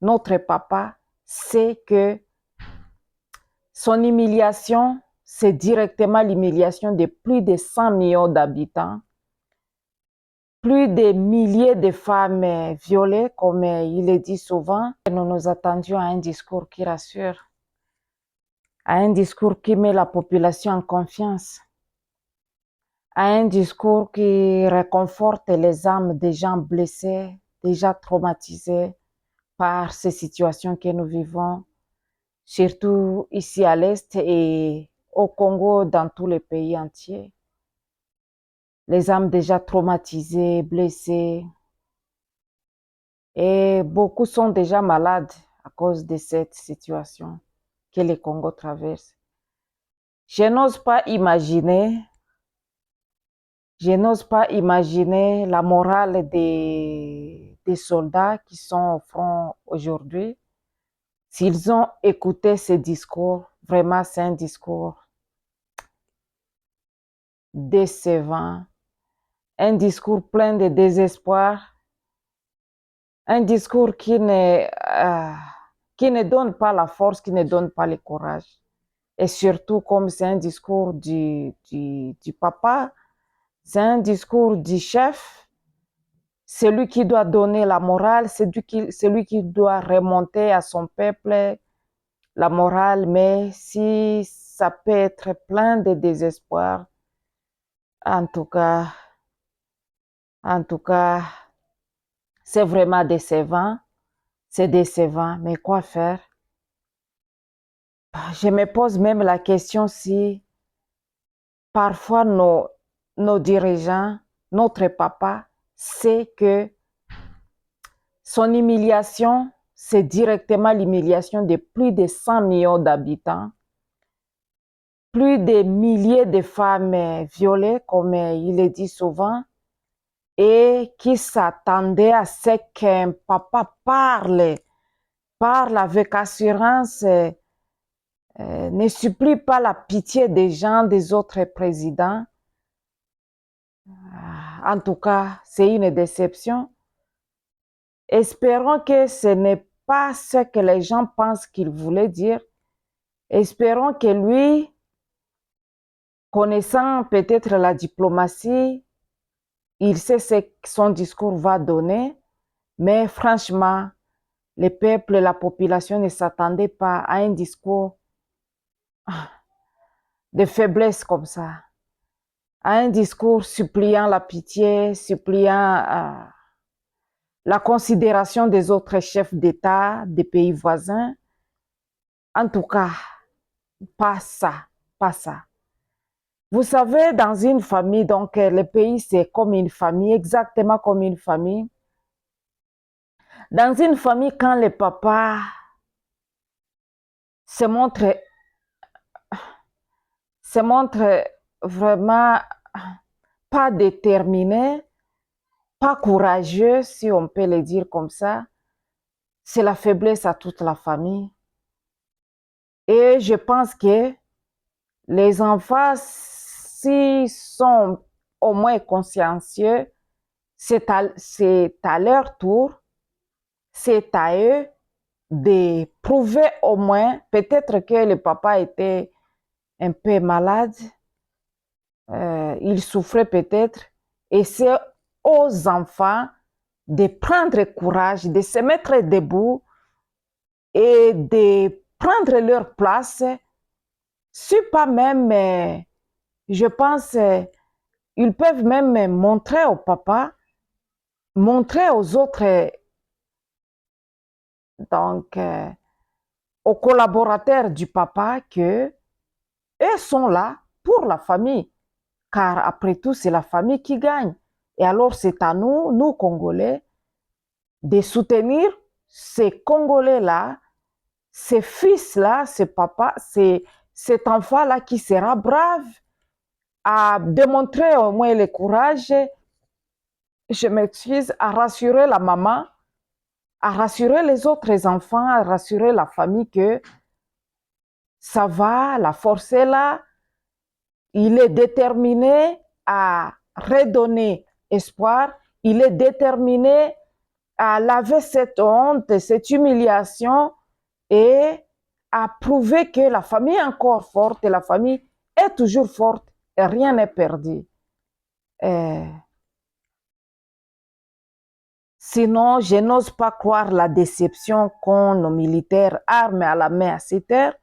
notre papa sait que son humiliation, c'est directement l'humiliation de plus de 100 millions d'habitants, plus de milliers de femmes violées, comme il le dit souvent. Nous nous attendions à un discours qui rassure, à un discours qui met la population en confiance, à un discours qui réconforte les âmes des gens blessés, déjà traumatisés par ces situations que nous vivons, surtout ici à l'Est et au Congo, dans tous les pays entiers. Les âmes déjà traumatisées, blessées, et beaucoup sont déjà malades à cause de cette situation que le Congo traverse. Je n'ose pas imaginer la morale des soldats qui sont au front aujourd'hui. S'ils ont écouté ce discours, vraiment c'est un discours décevant, un discours plein de désespoir, un discours qui ne donne pas la force, qui ne donne pas le courage. Et surtout, comme c'est un discours du papa, c'est un discours du chef, celui qui doit donner la morale, celui qui doit remonter à son peuple la morale, mais si ça peut être plein de désespoir, en tout cas, c'est vraiment décevant, mais quoi faire? Je me pose même la question si parfois nos dirigeants, notre papa, sait que son humiliation, c'est directement l'humiliation de plus de 100 millions d'habitants, plus de milliers de femmes violées, comme il le dit souvent, et qui s'attendait à ce qu'un papa parle avec assurance, ne supplie pas la pitié des gens, des autres présidents. En tout cas, c'est une déception. Espérons que ce n'est pas ce que les gens pensent qu'il voulait dire. Espérons que lui, connaissant peut-être la diplomatie, il sait ce que son discours va donner, mais franchement, le peuple, la population ne s'attendait pas à un discours de faiblesse comme ça, à un discours suppliant la pitié, suppliant la considération des autres chefs d'État, des pays voisins. En tout cas, pas ça, pas ça. Vous savez, dans une famille, donc le pays, c'est comme une famille, exactement comme une famille. Dans une famille, quand le papa se montre vraiment pas déterminé, pas courageux, si on peut le dire comme ça, c'est la faiblesse à toute la famille. Et je pense que les enfants, s'ils sont au moins consciencieux, c'est à leur tour, c'est à eux de prouver au moins, peut-être que le papa était un peu malade, il souffrait peut-être, et c'est aux enfants de prendre courage, de se mettre debout et de prendre leur place. Si pas même, je pense, ils peuvent même montrer au papa, montrer aux autres, donc aux collaborateurs du papa, que eux sont là pour la famille, car après tout, c'est la famille qui gagne. Et alors, c'est à nous, nous Congolais, de soutenir ces Congolais-là, ces fils-là, ces papas, cet enfant-là qui sera brave, à démontrer au moins le courage, je m'excuse, à rassurer la maman, à rassurer les autres enfants, à rassurer la famille que ça va, la force est là, il est déterminé à redonner espoir, il est déterminé à laver cette honte, cette humiliation et à prouver que la famille est encore forte et la famille est toujours forte et rien n'est perdu. Et sinon, je n'ose pas croire la déception qu'ont nos militaires armés à la main à cette heure.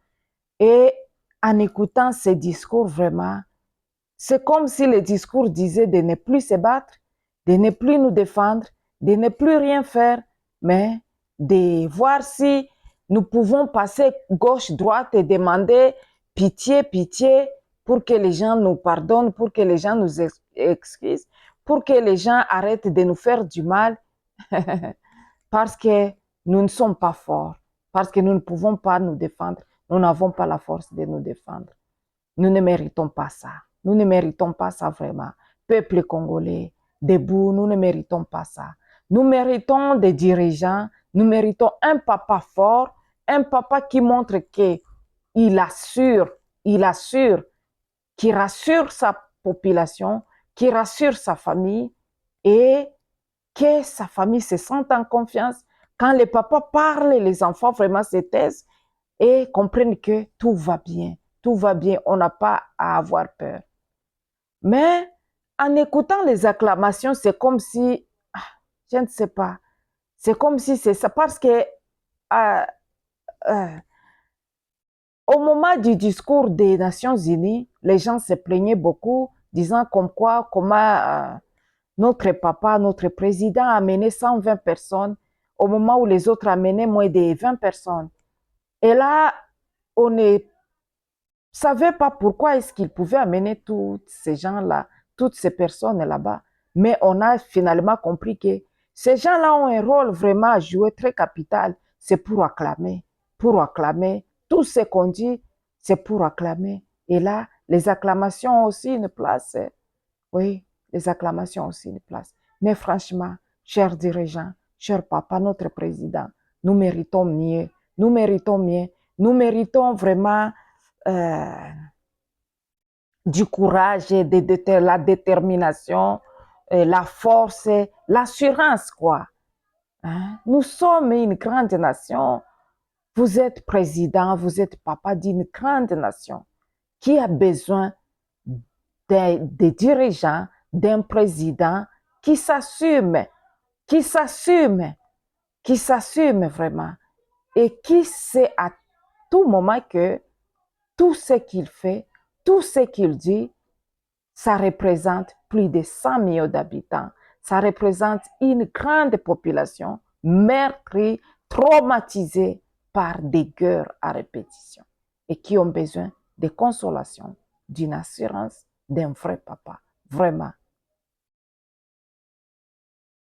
Et en écoutant ces discours, vraiment, c'est comme si le discours disait de ne plus se battre, de ne plus nous défendre, de ne plus rien faire, mais de voir si nous pouvons passer gauche-droite et demander pitié, pitié, pour que les gens nous pardonnent, pour que les gens nous excusent, pour que les gens arrêtent de nous faire du mal, parce que nous ne sommes pas forts, parce que nous ne pouvons pas nous défendre, nous n'avons pas la force de nous défendre. Nous ne méritons pas ça. Nous ne méritons pas ça vraiment. Peuple congolais, debout, nous ne méritons pas ça. Nous méritons des dirigeants, nous méritons un papa fort, un papa qui montre qu'il assure, qui rassure sa population, qui rassure sa famille et que sa famille se sente en confiance. Quand les papas parlent, les enfants vraiment se taisent et comprennent que tout va bien. Tout va bien, on n'a pas à avoir peur. Mais en écoutant les acclamations, c'est comme si, je ne sais pas, c'est comme si c'est ça, parce que euh, euh, au moment du discours des Nations Unies, les gens se plaignaient beaucoup, disant comme quoi, comment notre papa, notre président a amené 120 personnes, au moment où les autres amenaient moins de 20 personnes. Et là, on ne savait pas pourquoi est-ce qu'il pouvait amener tous ces gens-là, toutes ces personnes là-bas. Mais on a finalement compris que ces gens-là ont un rôle vraiment à jouer très capital. C'est pour acclamer, pour acclamer. Tout ce qu'on dit, c'est pour acclamer. Et là, les acclamations ont aussi une place. Oui, les acclamations ont aussi une place. Mais franchement, chers dirigeants, cher papa, notre président, nous méritons mieux. Nous méritons mieux. Nous méritons vraiment du courage, la détermination, la force, l'assurance, quoi. Hein? Nous sommes une grande nation. Vous êtes président, vous êtes papa d'une grande nation qui a besoin des dirigeants, d'un président qui s'assume, qui s'assume vraiment et qui sait à tout moment que tout ce qu'il fait, tout ce qu'il dit, ça représente plus de 100 millions d'habitants. Ça représente une grande population meurtrie, traumatisée par des guerres à répétition et qui ont besoin de consolation, d'une assurance, d'un vrai papa. Vraiment,